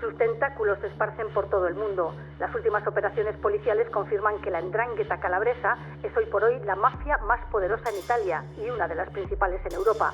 Sus tentáculos se esparcen por todo el mundo. Las últimas operaciones policiales confirman que la 'Ndrangheta calabresa es hoy por hoy la mafia más poderosa en Italia y una de las principales en Europa.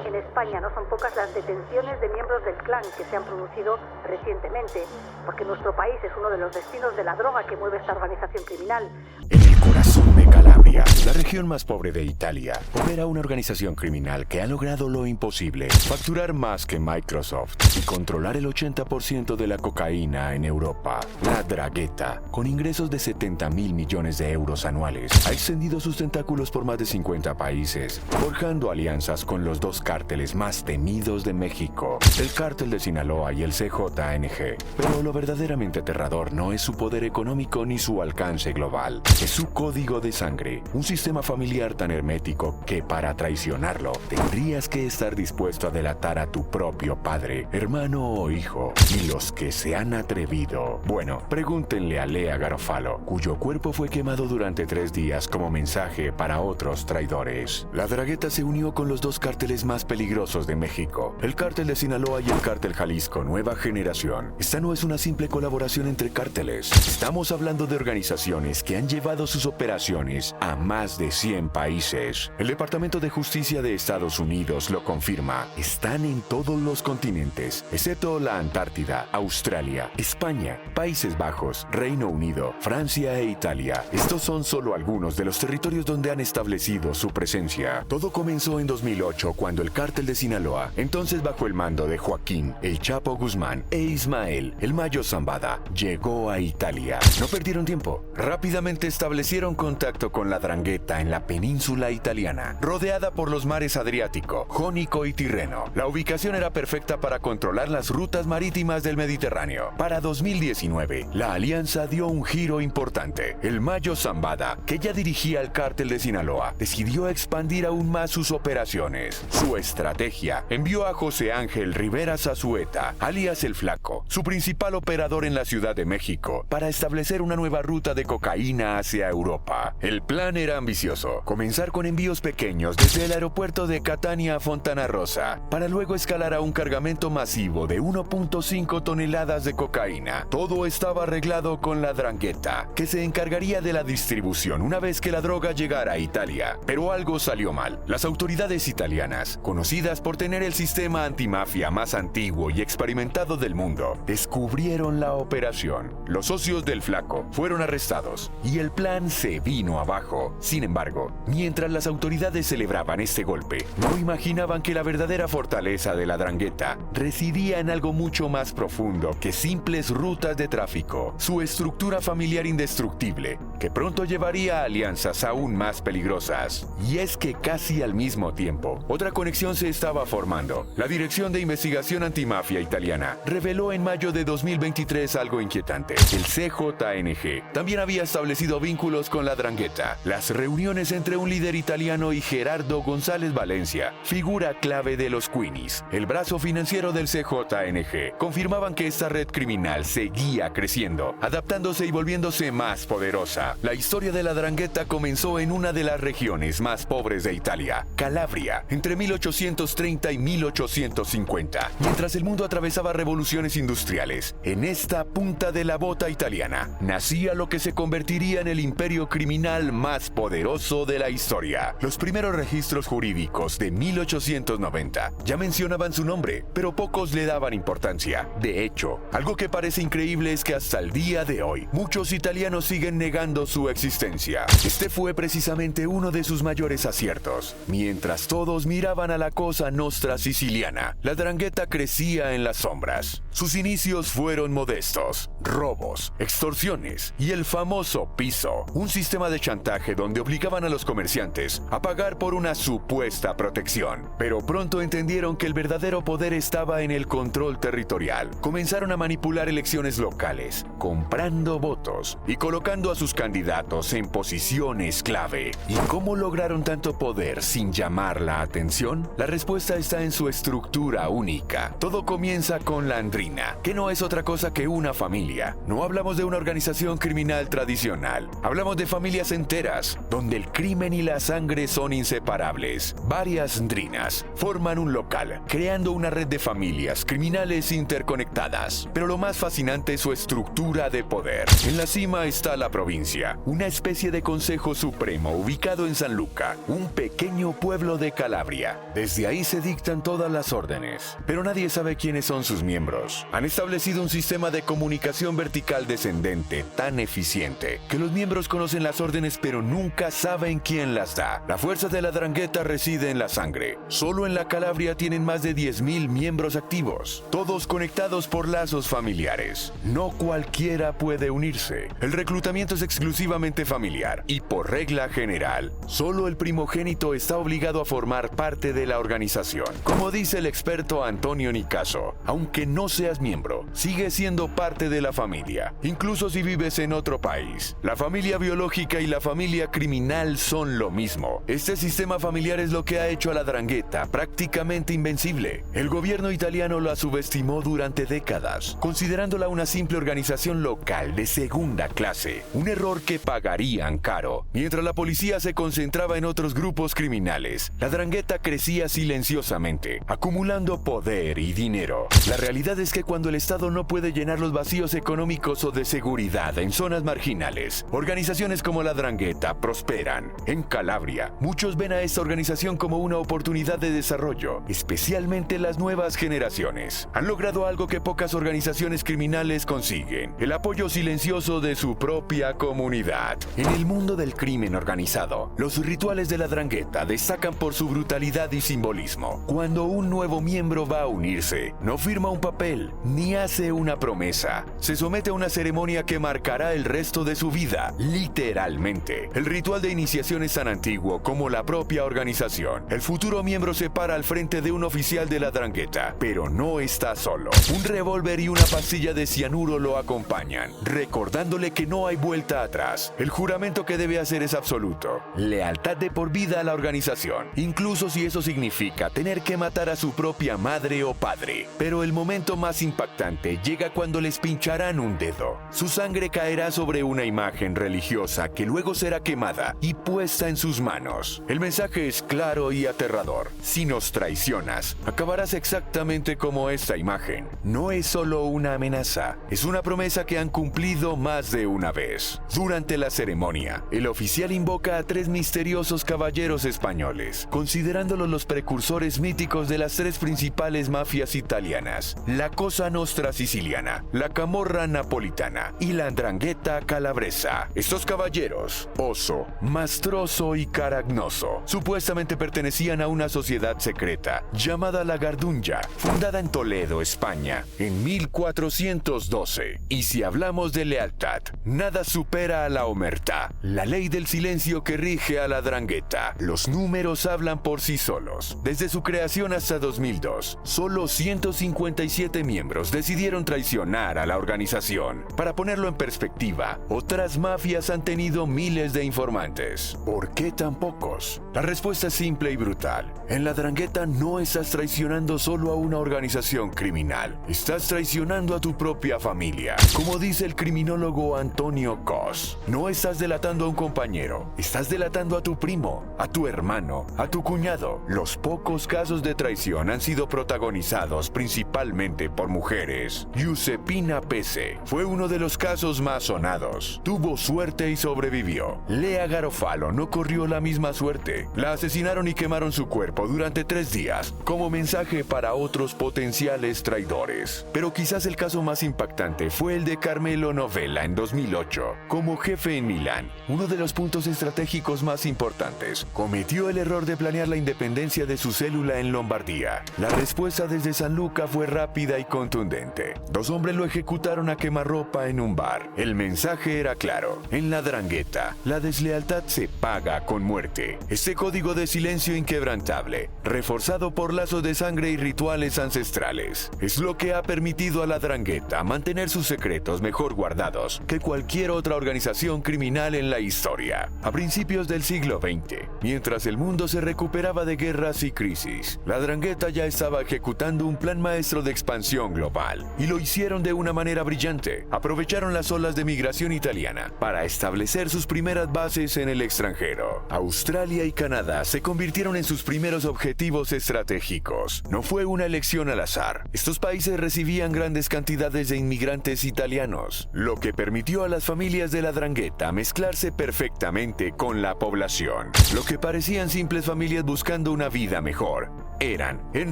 En España no son pocas las detenciones de miembros del clan que se han producido recientemente, porque nuestro país es uno de los destinos de la droga que mueve esta organización criminal. En el corazón de Calabria, la región más pobre de Italia, opera una organización criminal que ha logrado lo imposible: facturar más que Microsoft y controlar el 80% de la cocaína en Europa. La 'Ndrangheta, con ingresos de 70.000 millones de euros anuales, ha extendido sus tentáculos por más de 50 países, forjando alianzas con los dos cárteles más temidos de México, el cártel de Sinaloa y el CJNG. Pero lo verdaderamente aterrador no es su poder económico ni su alcance global, es su código de sangre, un sistema familiar tan hermético que para traicionarlo tendrías que estar dispuesto a delatar a tu propio padre, hermano o hijo, y los que se han atrevido. Bueno, pregúntenle a Lea Garofalo, cuyo cuerpo fue quemado durante 3 días como mensaje para otros traidores. La 'Ndrangheta se unió con los dos cárteles más peligrosos de México, el cártel de Sinaloa y el cártel Jalisco Nueva Generación. Esta no es una simple colaboración entre cárteles. Estamos hablando de organizaciones que han llevado sus operaciones a más de 100 países. El Departamento de Justicia de Estados Unidos lo confirma. Están en todos los continentes, excepto la Antártida, Australia, España, Países Bajos, Reino Unido, Francia e Italia. Estos son solo algunos de los territorios donde han establecido su presencia. Todo comenzó en 2008 cuando el cártel de Sinaloa, entonces bajo el mando de Joaquín El Chapo Guzmán e Ismael El Mayo Zambada, llegó a Italia. No perdieron tiempo. Rápidamente establecieron contacto con la 'Ndrangheta en la península italiana, rodeada por los mares Adriático, Jónico y Tirreno. La ubicación era perfecta para controlar las rutas marítimas del Mediterráneo. Para 2019, la alianza dio un giro importante. El Mayo Zambada, que ya dirigía el cártel de Sinaloa, decidió expandir aún más sus operaciones. Su estrategia envió a José Ángel Rivera Zazueta, alias El Flaco, su principal operador en la Ciudad de México, para establecer una nueva ruta de cocaína hacia Europa. El plan era ambicioso: comenzar con envíos pequeños desde el aeropuerto de Catania a Fontana Rosa, para luego escalar a un cargamento masivo de 1.5 toneladas de cocaína. Todo estaba arreglado con la 'Ndrangheta, que se encargaría de la distribución una vez que la droga llegara a Italia. Pero algo salió mal. Las autoridades italianas, conocidas por tener el sistema antimafia más antiguo y experimentado del mundo, descubrieron la operación. Los socios del Flaco fueron arrestados y el plan se vino abajo. Sin embargo, mientras las autoridades celebraban este golpe, no imaginaban que la verdadera fortaleza de la 'Ndrangheta residía en algo mucho más profundo que simples rutas de tráfico: su estructura familiar indestructible, que pronto llevaría a alianzas aún más peligrosas. Y es que casi al mismo tiempo, otra conexión se estaba formando. La Dirección de Investigación Antimafia italiana reveló en mayo de 2023 algo inquietante. El CJNG también había establecido vínculos con la 'Ndrangheta. Las reuniones entre un líder italiano y Gerardo González Valencia, figura clave de los Queenies, el brazo financiero del CJNG, confirmaban que esta red criminal seguía creciendo, adaptándose y volviéndose más poderosa. La historia de la 'Ndrangheta comenzó en una de las regiones más pobres de Italia, Calabria, entre 1830 y 1850, mientras el mundo atravesaba revoluciones industriales. En esta punta de la bota italiana nacía lo que se convertiría en el imperio criminal más poderoso de la historia. Los primeros registros jurídicos de 1890 ya mencionaban su nombre, pero pocos le daban importancia. De hecho, algo que parece increíble es que hasta el día de hoy, muchos italianos siguen negando su existencia. Este fue precisamente uno de sus mayores aciertos. Mientras todos miraban a la Cosa Nostra siciliana, la 'Ndrangheta crecía en las sombras. Sus inicios fueron modestos: robos, extorsiones y el famoso piso, un sistema de chantaje donde obligaban a los comerciantes a pagar por una supuesta protección. Pero pronto entendieron que el verdadero poder estaba en el control territorial. Comenzaron a manipular elecciones locales, comprando votos y colocando a sus candidatos en posiciones clave. ¿Y cómo lograron tanto poder sin llamar la atención? La respuesta está en su estructura única. Todo comienza con la Andrina, que no es otra cosa que una familia. No hablamos de una organización criminal tradicional. Hablamos de familias enteras, donde el crimen y la sangre son inseparables. Varias Andrinas forman un local, creando una red de familias criminales interconectadas. Pero lo más fascinante es su estructura de poder. En la cima está la provincia, una especie de consejo supremo ubicado en San Luca, un pequeño pueblo de Calabria. Desde ahí se dictan todas las órdenes, pero nadie sabe quiénes son sus miembros. Han establecido un sistema de comunicación vertical descendente tan eficiente que los miembros conocen las órdenes pero nunca saben quién las da. La fuerza de la 'Ndrangheta reside en la sangre. Solo en la Calabria tienen más de 10.000 miembros activos, todos conectados por lazos familiares. No cualquiera puede unirse. El reclutamiento es exclusivamente familiar y por regla general, solo el primogénito está obligado a formar parte de la organización. Como dice el experto Antonio Nicaso, aunque no seas miembro, sigues siendo parte de la familia, incluso si vives en otro país. La familia biológica y la familia criminal son lo mismo. Este sistema familiar es lo que ha hecho a la 'Ndrangheta prácticamente invencible. El gobierno italiano la subestimó durante décadas, considerándola una simple organización local de segunda clase, un error que pagarían caro. Mientras la policía se concentraba en otros grupos criminales, la 'Ndrangheta crecía silenciosamente, acumulando poder y dinero. La realidad es que cuando el Estado no puede llenar los vacíos económicos o de seguridad en zonas marginales, organizaciones como la 'Ndrangheta prosperan. En Calabria, muchos ven a esta organización como una oportunidad de desarrollo, especialmente las nuevas generaciones. Han logrado algo que pocas organizaciones criminales consiguen: el apoyo silencioso de su propia comunidad. En el mundo del crimen organizado, los rituales de la 'Ndrangheta destacan por su brutalidad y simbolismo. Cuando un nuevo miembro va a unirse, no firma un papel ni hace una promesa. Se somete a una ceremonia que marcará el resto de su vida, literalmente. El ritual de iniciación es tan antiguo como la propia organización. El futuro miembro se para al frente de un oficial de la 'Ndrangheta, pero no está solo. Un revólver y una pastilla de cianuro lo acompañan, recordándole que no hay vuelta atrás. El juramento que debe hacer es absoluto: lealtad de por vida a la organización, incluso si eso significa tener que matar a su propia madre o padre. Pero el momento más impactante llega cuando les pincharán un dedo. Su sangre caerá sobre una imagen religiosa que luego será quemada y puesta en sus manos. El mensaje es claro y aterrador: si nos traicionas, acabarás exactamente como esta imagen. No es solo una amenaza, es una promesa que han cumplido más de una vez. Durante la ceremonia, el oficial invoca a 3 misteriosos caballeros españoles, considerándolos los precursores míticos de las 3 principales mafias italianas: la Cosa Nostra siciliana, la Camorra napolitana y la 'Ndrangheta calabresa. Estos caballeros, Oso, Mastroso y Caragnoso, supuestamente pertenecían a una sociedad secreta llamada la Garduña, fundada en Toledo, España, en 1412. Y si hablamos de lealtad, nada supera a la omertà, la ley del silencio que rige a la 'Ndrangheta. Los números hablan por sí solos. Desde su creación hasta 2002, solo 157 miembros decidieron traicionar a la organización. Para ponerlo en perspectiva, otras mafias han tenido miles de informantes. ¿Por qué tan pocos? La respuesta es simple y brutal. En la 'Ndrangheta no estás traicionando solo a una organización criminal, estás traicionando a tu propia familia. Como dice el criminólogo Antonio Cos, no estás delatando a un compañero, estás delatando a tu primo, a tu hermano, a tu cuñado. Los pocos casos de traición han sido protagonizados principalmente por mujeres. Giuseppina Pese fue uno de los casos más sonados. Tuvo suerte y sobrevivió. Lea Garofalo no corrió la misma suerte. La asesinaron y quemaron su cuerpo durante 3 días, como mensaje para otros potenciales traidores. Pero quizás el caso más impactante fue el de Carmelo Novella en 2008. Como jefe en Milán, uno de los puntos estratégicos más importantes, cometió el error de planear la independencia de su célula en Lombardía. La respuesta desde San Luca fue rápida y contundente. siguiente. 2 hombres lo ejecutaron a quemarropa en un bar. El mensaje era claro. En la 'Ndrangheta, la deslealtad se paga con muerte. Este código de silencio inquebrantable, reforzado por lazos de sangre y rituales ancestrales, es lo que ha permitido a la 'Ndrangheta mantener sus secretos mejor guardados que cualquier otra organización criminal en la historia. A principios del siglo XX, mientras el mundo se recuperaba de guerras y crisis, la 'Ndrangheta ya estaba ejecutando un plan maestro de expansión global, y lo hicieron de una manera brillante. Aprovecharon las olas de migración italiana para establecer sus primeras bases en el extranjero. Australia y Canadá se convirtieron en sus primeros objetivos estratégicos. No fue una elección al azar. Estos países recibían grandes cantidades de inmigrantes italianos, lo que permitió a las familias de la 'Ndrangheta mezclarse perfectamente con la población. Lo que parecían simples familias buscando una vida mejor, eran, en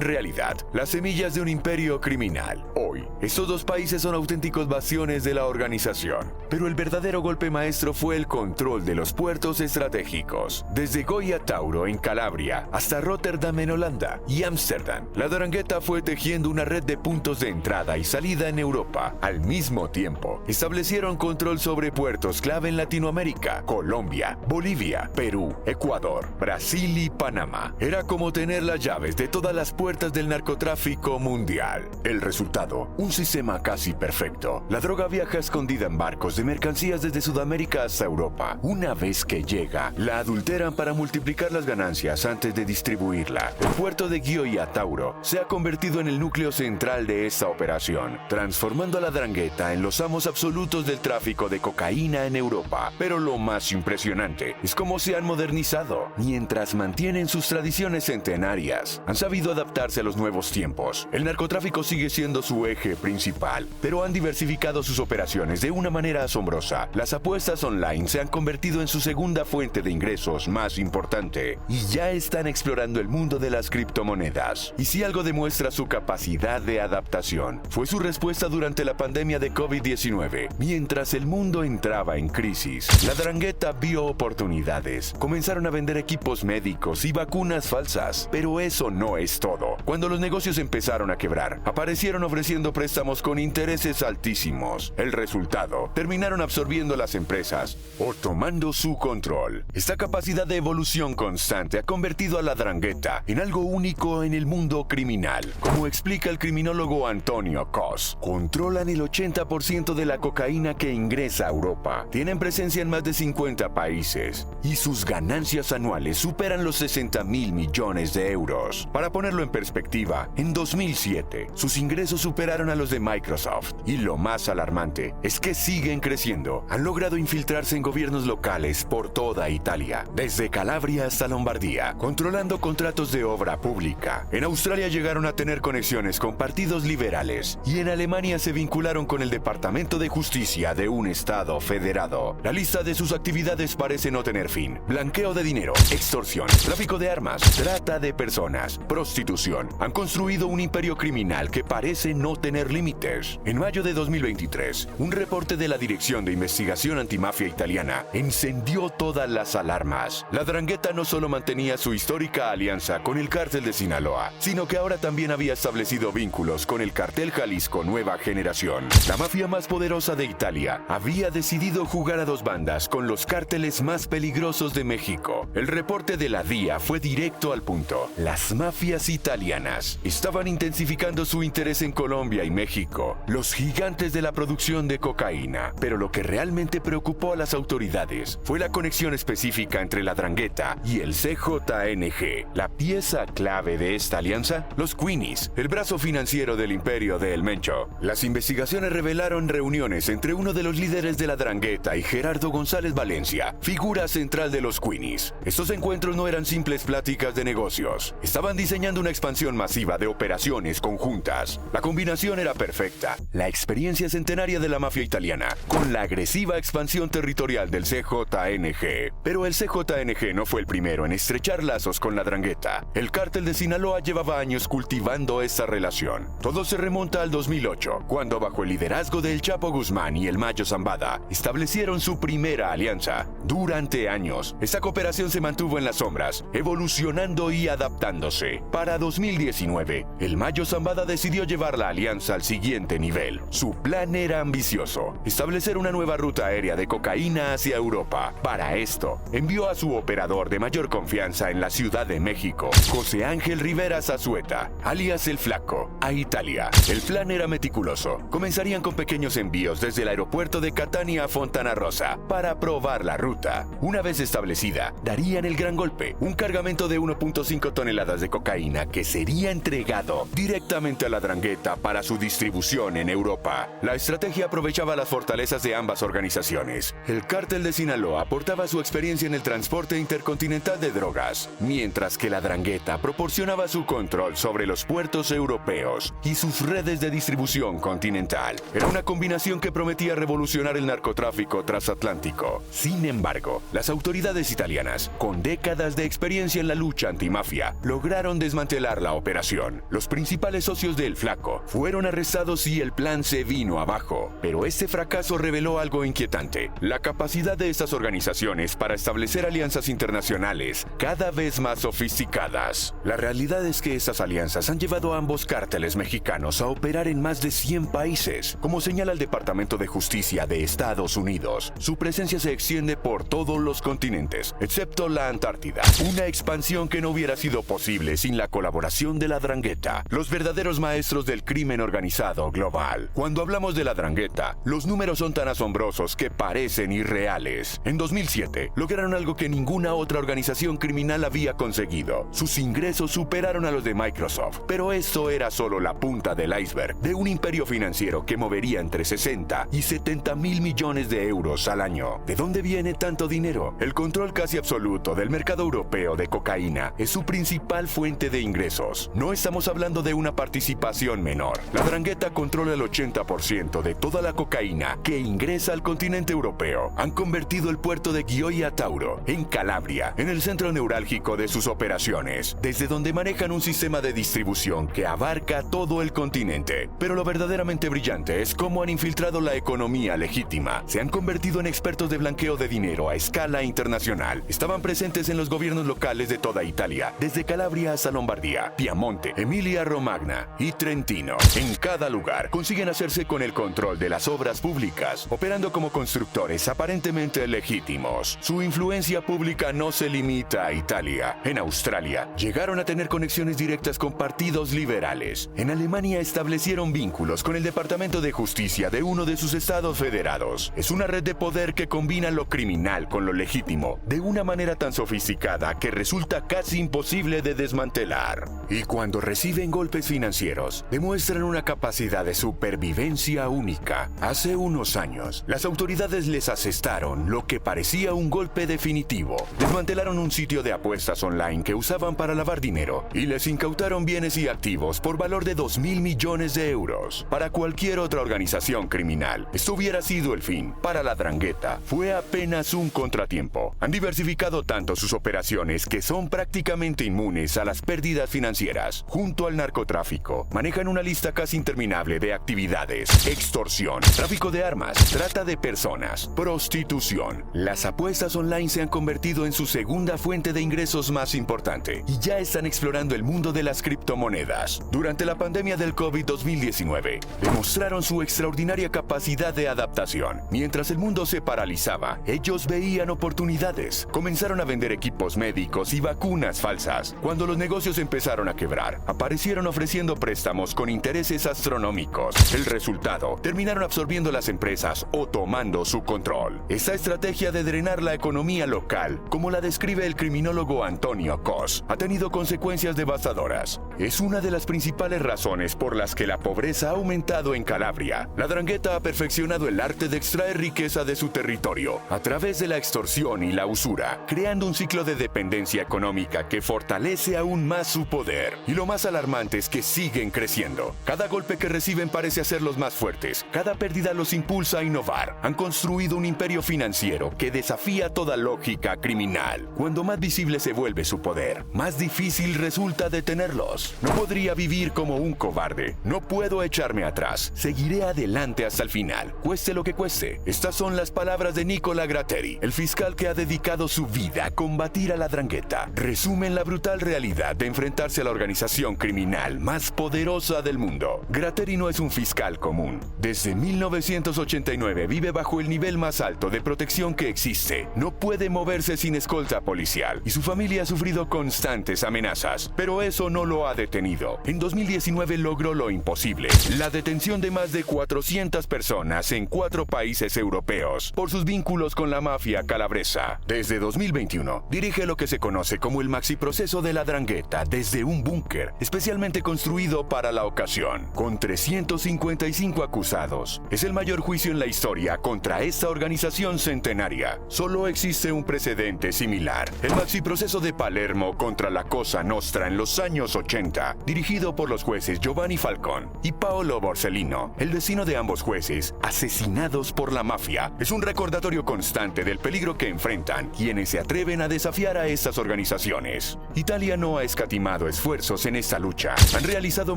realidad, las semillas de un imperio criminal. Hoy, estos 2 países son auténticos bastiones de la organización. Pero el verdadero golpe maestro fue el control de los puertos estratégicos. Desde Gioia Tauro en Calabria hasta Rotterdam en Holanda y Ámsterdam, la 'Ndrangheta fue tejiendo una red de puntos de entrada y salida en Europa. Al mismo tiempo, establecieron control sobre puertos clave en Latinoamérica, Colombia, Bolivia, Perú, Ecuador, Brasil y Panamá. Era como tener las llaves de todas las puertas del narcotráfico mundial. El resultado, un sistema casi perfecto. La droga viaja escondida en barcos de mercancías desde Sudamérica hasta Europa. Una vez que llega, la adulteran para multiplicar las ganancias antes de distribuirla. El puerto de Gioia Tauro se ha convertido en el núcleo central de esta operación, transformando a la 'Ndrangheta en los amos absolutos del tráfico de cocaína en Europa. Pero lo más impresionante es cómo se han modernizado. Mientras mantienen sus tradiciones centenarias, han sabido adaptarse a los nuevos tiempos. El narcotráfico sigue siendo su eje principal, pero han diversificado sus operaciones de una manera asombrosa. Las apuestas online se han convertido en su segunda fuente de ingresos más importante, y ya están explorando el mundo de las criptomonedas. Y si algo demuestra su capacidad de adaptación, fue su respuesta durante la pandemia de COVID-19. Mientras el mundo entraba en crisis, la 'Ndrangheta vio oportunidades. Comenzaron a vender equipos médicos y vacunas falsas, pero eso no es todo. Cuando los negocios empezaron a quebrar, aparecieron ofreciendo préstamos con intereses altísimos. El resultado, terminaron absorbiendo las empresas o tomando su control. Esta capacidad de evolución constante ha convertido a la 'Ndrangheta en algo único en el mundo criminal. Como explica el criminólogo Antonio Cos, controlan el 80% de la cocaína que ingresa a Europa. Tienen presencia en más de 50 países y sus ganancias anuales superan los 60.000 millones de euros. Para ponerlo en perspectiva, en 2007, sus ingresos superaron a los de Microsoft. Y lo más alarmante es que siguen creciendo. Han logrado infiltrarse en gobiernos locales por toda Italia, desde Calabria hasta Lombardía, controlando contratos de obra pública. En Australia llegaron a tener conexiones con partidos liberales, y en Alemania se vincularon con el Departamento de Justicia de un estado federado. La lista de sus actividades parece no tener fin. Blanqueo de dinero, extorsión, tráfico de armas, trata de personas, prostitución. Han construido un imperio criminal que parece no tener límites. En mayo de 2023, un reporte de la Dirección de Investigación Antimafia Italiana encendió todas las alarmas. La 'Ndrangheta no solo mantenía su histórica alianza con el cártel de Sinaloa, sino que ahora también había establecido vínculos con el cartel Jalisco Nueva Generación. La mafia más poderosa de Italia había decidido jugar a 2 bandas con los cárteles más peligrosos de México. El reporte de la DIA fue directo al punto. Las mafias italianas estaban intensificando su interés en Colombia y México, los gigantes de la producción de cocaína. Pero lo que realmente preocupó a las autoridades fue la conexión específica entre la 'Ndrangheta y el CJNG. La pieza clave de esta alianza, los Queenies, el brazo financiero del imperio de El Mencho. Las investigaciones revelaron reuniones entre uno de los líderes de la 'Ndrangheta y Gerardo González Valencia, figura central de los Queenies. Estos encuentros no eran simples pláticas de negocios. Estaban diseñando una expansión masiva de operaciones conjuntas. La combinación era perfecta. La experiencia centenaria de la mafia italiana con la agresiva expansión territorial del CJNG. Pero el CJNG no fue el primero en estrechar lazos con la 'Ndrangheta. El cártel de Sinaloa llevaba años cultivando esta relación. Todo se remonta al 2008, cuando bajo el liderazgo del Chapo Guzmán y el Mayo Zambada establecieron su primera alianza. Durante años, esta cooperación se mantuvo en las sombras, evolucionando y adaptándose. Para 2019, el Mayo Zambada decidió llevar la alianza al siguiente nivel. Su plan era ambicioso: establecer una nueva ruta aérea de cocaína hacia Europa. Para esto, envió a su operador de mayor confianza en la Ciudad de México, José Ángel Rivera Zazueta, alias El Flaco, a Italia. El plan era meticuloso. Comenzarían con pequeños envíos desde el aeropuerto de Catania a Fontana Rosa para probar la ruta. Una vez establecida, darían el gran golpe: un cargamento de 1.5 toneladas de cocaína que sería entregado directamente a la 'Ndrangheta para su distribución en Europa. La estrategia aprovechaba las fortalezas de ambas organizaciones. El cártel de Sinaloa aportaba su experiencia en el transporte intercontinental de drogas, mientras que la 'Ndrangheta proporcionaba su control sobre los puertos europeos y sus redes de distribución continental. Era una combinación que prometía revolucionar el narcotráfico transatlántico. Sin embargo, las autoridades italianas, con décadas de experiencia en la lucha antimafia, lograron desmantelar la operación. Los principales socios de El Flaco fueron arrestados y el plan se vino abajo. Pero este fracaso reveló algo inquietante: la capacidad de estas organizaciones para establecer alianzas internacionales cada vez más sofisticadas. La realidad es que estas alianzas han llevado a ambos cárteles mexicanos a operar en más de 100 países. Como señala el Departamento de Justicia de Estados Unidos, su presencia se extiende por todos los continentes, excepto la Antártida. Una expansión que no hubiera sido posible sin la colaboración de la 'Ndrangheta, los verdaderos maestros del crimen organizado global. Cuando hablamos de la 'Ndrangheta, los números son tan asombrosos que parecen irreales. En 2007, lograron algo que ninguna otra organización criminal había conseguido: sus ingresos superaron a los de Microsoft. Pero esto era solo la punta del iceberg de un imperio financiero que movería entre 60 y 70 mil millones de euros al año. ¿De dónde viene tanto dinero? El control casi absoluto del mercado europeo de cocaína es su principal fuente de ingresos. No estamos hablando de una participación menor. La 'Ndrangheta controla el 80% de toda la cocaína que ingresa al continente europeo. Han convertido el puerto de Gioia Tauro, en Calabria, en el centro neurálgico de sus operaciones, desde donde manejan un sistema de distribución que abarca todo el continente. Pero lo verdaderamente brillante es cómo han infiltrado la economía legítima. Se han convertido en expertos de blanqueo de dinero a escala internacional. Estaban presentes en los gobiernos locales de toda Italia, desde Calabria hasta Lombardía, Piamonte, Emilia-Romagna y Trentino. En cada lugar consiguen hacerse con el control de las obras públicas, operando como constructores aparentemente legítimos. Su influencia pública no se limita a Italia. En Australia, llegaron a tener conexiones directas con partidos liberales. En Alemania establecieron vínculos con el Departamento de Justicia de uno de sus estados federados. Es una red de poder que combina lo criminal con lo legítimo de una manera tan sofisticada que resulta casi imposible de desmantelar. Y cuando reciben golpes financieros, demuestran una capacidad de supervivencia única. Hace unos años, las autoridades les asestaron lo que parecía un golpe definitivo. Desmantelaron un sitio de apuestas online que usaban para lavar dinero y les incautaron bienes y activos por valor de 2.000 millones de euros. Para cualquier otra organización criminal, esto hubiera sido el fin. Para la 'Ndrangheta, fue apenas un contratiempo. Han diversificado tanto sus operaciones que son prácticamente inmunes a las pérdidas financieras. Junto al narcotráfico, manejan una lista casi interminable de actividades: extorsión, tráfico de armas, trata de personas, prostitución. Las apuestas online se han convertido en su segunda fuente de ingresos más importante y ya están explorando el mundo de las criptomonedas. Durante la pandemia del COVID-2019, demostraron su extraordinaria capacidad de adaptación. Mientras el mundo se paralizaba, ellos veían oportunidades. Comenzaron a vender equipos médicos y vacunas falsas. Cuando los negocios empezaron a quebrar, aparecieron ofreciendo préstamos con intereses astronómicos. El resultado: terminaron absorbiendo las empresas o tomando su control. Esta estrategia de drenar la economía local, como la describe el criminólogo Antonio Cos, ha tenido consecuencias devastadoras. Es una de las principales razones por las que la pobreza ha aumentado en Calabria. La 'Ndrangheta ha perfeccionado el arte de extraer riqueza de su territorio a través de la extorsión y la usura, creando un ciclo de dependencia económica que fortalece aún más su poder. Y lo más alarmante es que siguen creciendo. Cada golpe que reciben parece hacerlos más fuertes. Cada pérdida los impulsa a innovar. Han construido un imperio financiero que desafía toda lógica criminal. Cuando más visible se vuelve su poder, más difícil resulta detenerlos. No podría vivir como un cobarde. No puedo echarme atrás. Seguiré adelante hasta el final, cueste lo que cueste. Estas son las palabras de Nicola Gratteri, el fiscal que ha dedicado su vida a combatir a la 'Ndrangheta. Resumen la brutal realidad de enfrentarse a la organización criminal más poderosa del mundo. Gratteri no es un fiscal común. Desde 1989 vive bajo el nivel más alto de protección que existe. No puede moverse sin escolta policial y su familia ha sufrido constantes amenazas, pero eso no lo ha detenido. En 2019 logró lo imposible: la detención de más de 400 personas en 4 países europeos por sus vínculos con la mafia calabresa. Desde 2021 dirige lo que se conoce como el maxiproceso de la 'Ndrangheta desde un búnker especialmente construido para la ocasión, con 355 acusados. Es el mayor juicio en la historia contra esta organización centenaria. Solo existe un precedente similar: el maxiproceso de Palermo contra la Cosa Nostra en los años 80, dirigido por los jueces Giovanni Falcone y Paolo Borsellino. El destino de ambos jueces, asesinados por la mafia, es un recordatorio constante del peligro que enfrentan quienes se atreven a desafiar a estas organizaciones. Italia no ha escatimado esfuerzos en esta lucha. Han realizado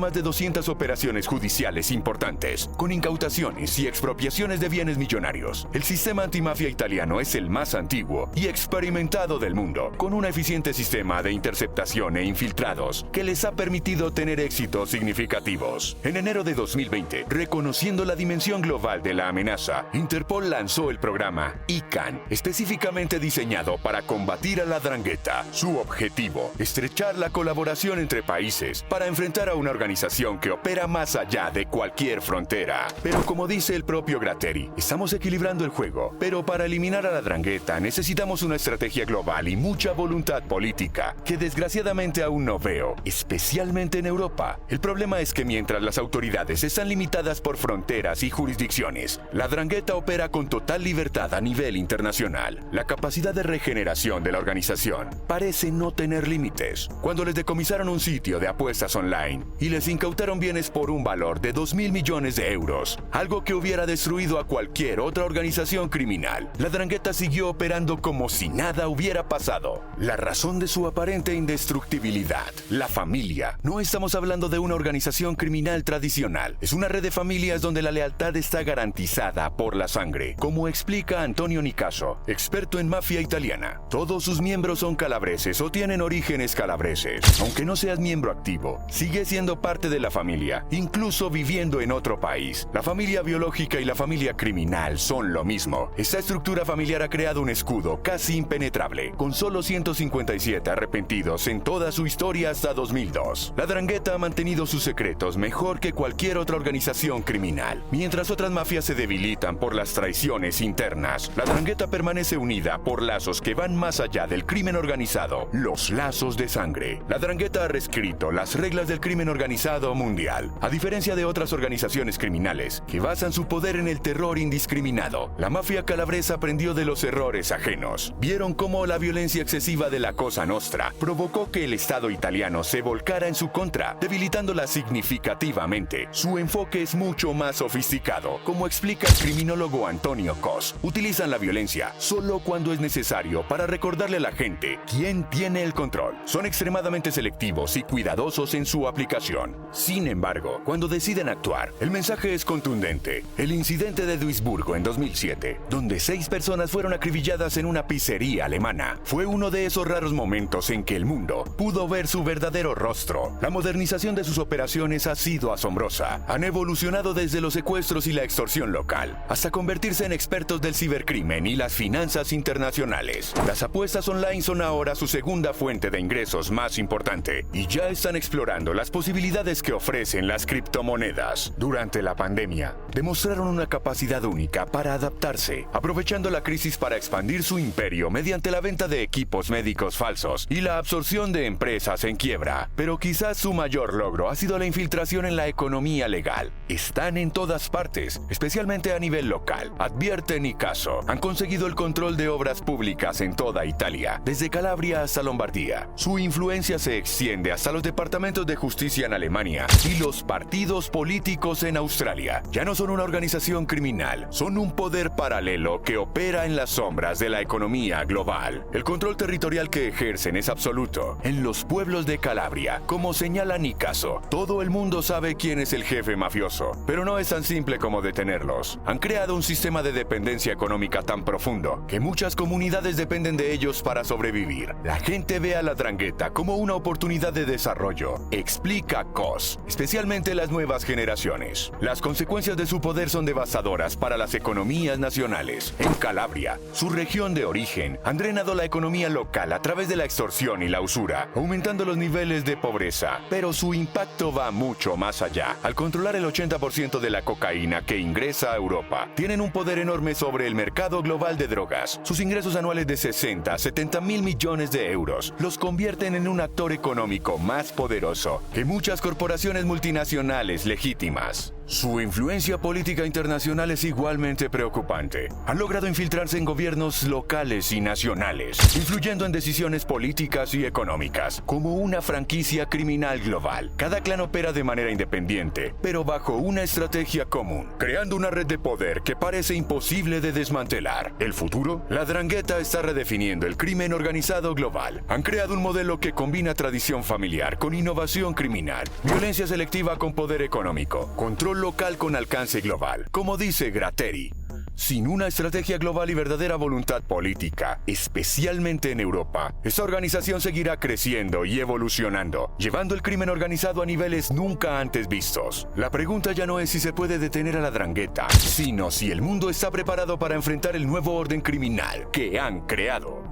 más de 200 operaciones judiciales importantes, con incautaciones y expropiaciones de bienes millonarios. El sistema antimafia italiano es el más antiguo y experimentado del mundo, con un eficiente sistema de interceptación e infiltrados que les ha permitido tener éxitos significativos. En enero de 2020, reconociendo la dimensión global de la amenaza, Interpol lanzó el programa ICAN, específicamente diseñado para combatir a la 'Ndrangheta. Su objetivo: estrechar la colaboración entre países para enfrentar a una organización que opera más allá de cualquier frontera. Pero como dice el propio Gratteri, estamos equilibrando el juego, pero para eliminar a la 'Ndrangheta necesitamos una estrategia global y mucha voluntad política, que desgraciadamente aún no veo, especialmente en Europa. El problema es que mientras las autoridades están limitadas por fronteras y jurisdicciones, la 'Ndrangheta opera con total libertad a nivel internacional. La capacidad de regeneración de la organización parece no tener límites. Cuando les decomisaron un sitio de apuestas online y les incautaron bienes por un valor de 2.000 millones de euros, algo que hubiera destruido a cualquier otra organización criminal, la 'Ndrangheta siguió operando como si nada hubiera pasado. La razón de su aparente indestructibilidad: la familia. No estamos hablando de una organización criminal tradicional. Es una red de familias donde la lealtad está garantizada por la sangre, como explica Antonio Nicaso, experto en mafia italiana. Todos sus miembros son calabreses o tienen orígenes calabreses. Aunque no seas miembro activo, sigues siendo parte de la familia, incluso viviendo en otro país. La familia biológica y la familia criminal son lo mismo. Esta estructura familiar ha creado un escudo casi impenetrable, con solo 157 arrepentidos en toda su historia hasta 2002. La 'Ndrangheta ha mantenido sus secretos mejor que cualquier otra organización criminal. Mientras otras mafias se debilitan por las traiciones internas, la 'Ndrangheta permanece unida por lazos que van más allá del crimen organizado: los lazos de sangre. La 'Ndrangheta ha reescrito las reglas del crimen organizado mundial. A diferencia de otras organizaciones criminales que basan su poder en el terror indiscriminado, la mafia calabresa aprendió de los errores ajenos. Vieron cómo la violencia excesiva de la Cosa Nostra provocó que el Estado italiano se volcara en su contra, debilitándola significativamente. Su enfoque es mucho más sofisticado. Como explica el criminólogo Antonio Cos, utilizan la violencia solo cuando es necesario para recordarle a la gente quién tiene el control. Son extremadamente selectivos y cuidadosos en su aplicación. Sin embargo, cuando deciden actuar, el mensaje es contundente. El incidente de Duisburgo en 2007, donde 6 personas fueron acribilladas en una pizzería alemana, fue uno de esos raros momentos en que el mundo pudo ver su verdadero rostro. La modernización de sus operaciones ha sido asombrosa. Han evolucionado desde los secuestros y la extorsión local, hasta convertirse en expertos del cibercrimen y las finanzas internacionales. Las apuestas online son ahora su segunda fuente de ingresos más importante, y ya están explorando las posibilidades que ofrecen las criptomonedas. Durante la pandemia, demostraron una capacidad única para adaptarse, aprovechando la crisis para expandir su imperio mediante la venta de equipos médicos falsos y la absorción de empresas en quiebra. Pero quizás su mayor logro ha sido la infiltración en la economía legal. Están en todas partes, especialmente a nivel local. Advierte Nicaso, han conseguido el control de obras públicas en toda Italia, desde Calabria hasta Lombardía. Su influencia se extiende hasta los departamentos de justicia en Alemania y los partidos políticos en Australia. Ya no son una organización criminal, son un poder paralelo que opera en las sombras de la economía global. El control territorial que ejercen es absoluto. En los pueblos de Calabria, como señala Nicaso, todo el mundo sabe quién es el jefe mafioso, pero no es tan simple como detenerlos. Han creado un sistema de dependencia económica tan profundo que muchas comunidades dependen de ellos para sobrevivir. La gente ve a la 'Ndrangheta como una oportunidad de desarrollo, explica Cos, especialmente especialmente las nuevas generaciones. Las consecuencias de su poder son devastadoras para las economías nacionales. En Calabria, su región de origen, han drenado la economía local a través de la extorsión y la usura, aumentando los niveles de pobreza. Pero su impacto va mucho más allá. Al controlar el 80% de la cocaína que ingresa a Europa, tienen un poder enorme sobre el mercado global de drogas. Sus ingresos anuales de 60 a 70 mil millones de euros los convierten en un actor económico más poderoso que muchas corporaciones multinacionales legítimas. Su influencia política internacional es igualmente preocupante. Han logrado infiltrarse en gobiernos locales y nacionales, influyendo en decisiones políticas y económicas, como una franquicia criminal global. Cada clan opera de manera independiente, pero bajo una estrategia común, creando una red de poder que parece imposible de desmantelar. ¿El futuro? La Ndrangheta está redefiniendo el crimen organizado global. Han creado un modelo que combina tradición familiar con innovación criminal, violencia selectiva con poder económico, control local con alcance global. Como dice Gratteri, sin una estrategia global y verdadera voluntad política, especialmente en Europa, esta organización seguirá creciendo y evolucionando, llevando el crimen organizado a niveles nunca antes vistos. La pregunta ya no es si se puede detener a la Ndrangheta, sino si el mundo está preparado para enfrentar el nuevo orden criminal que han creado.